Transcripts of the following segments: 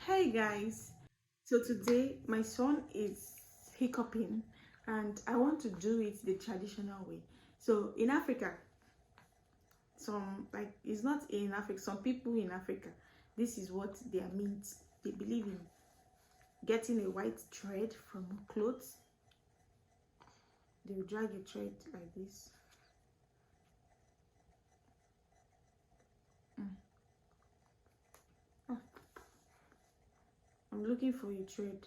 Hey guys, so today my son is hiccuping and I want to do it the traditional way. So in Africa, it's not in Africa, some people in Africa, this is what they are meant. They believe in getting a white thread from clothes. They will drag a thread like this. I'm looking for a thread.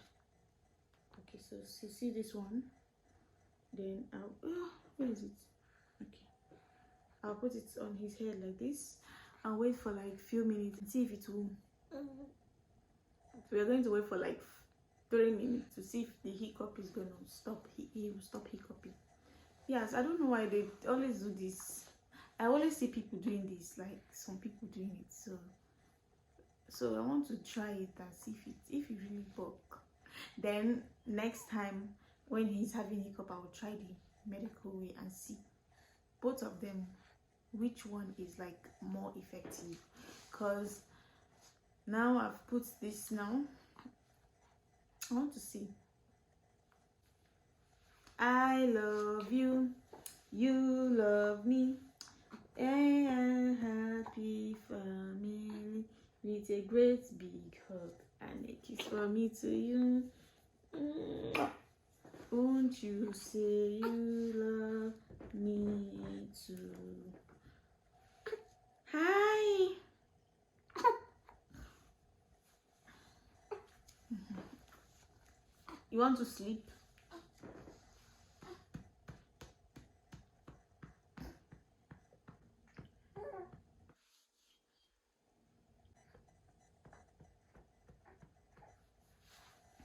Okay, so you see this one, then where is it? Okay, I'll put it on his head like this and wait for like few minutes and see if it will. We're going to wait for like 3 minutes to see if the hiccup is going to stop. He will stop hiccuping. Yes, I don't know why they always do this. I always see people doing this, like some people doing it. So I want to try it and see if it really work. Then next time when he's having hiccup, I will try the medical way and see both of them which one is like more effective. Because now I've put this now. I want to see. I love you, you love me, a happy family with a great big hug and a kiss from me to you. Won't you say you love me too? Hi. You want to sleep?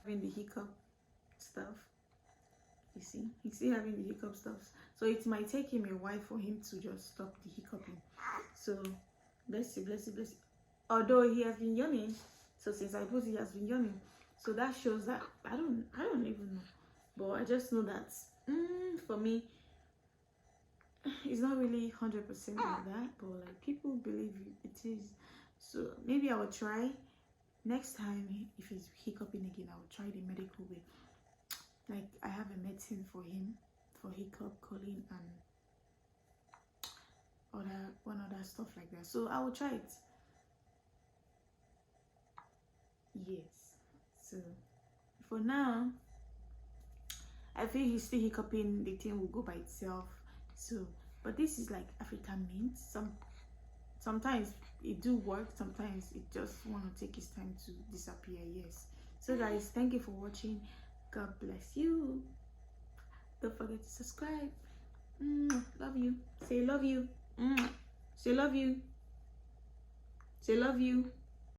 Having the hiccup stuff. You see, he's still having the hiccup stuff. So it might take him a while for him to just stop the hiccuping. So bless you. Although he has been yawning, so since I put he has been yawning, so that shows that I don't even know, but I just know that for me it's not really 100% like that, but like people believe it is. So maybe I will try next time. If he's hiccuping again, I will try the medical way. Like I have a medicine for him for hiccup, choline, and other stuff like that. So I will try it. Yes. So for now, I feel he's still hiccuping. The thing will go by itself. So, but this is like African mint. Sometimes it do work. Sometimes it just want to take its time to disappear. Yes. So guys, thank you for watching. God bless you. Don't forget to subscribe. Love you. Say love you. Say love you. Say love you.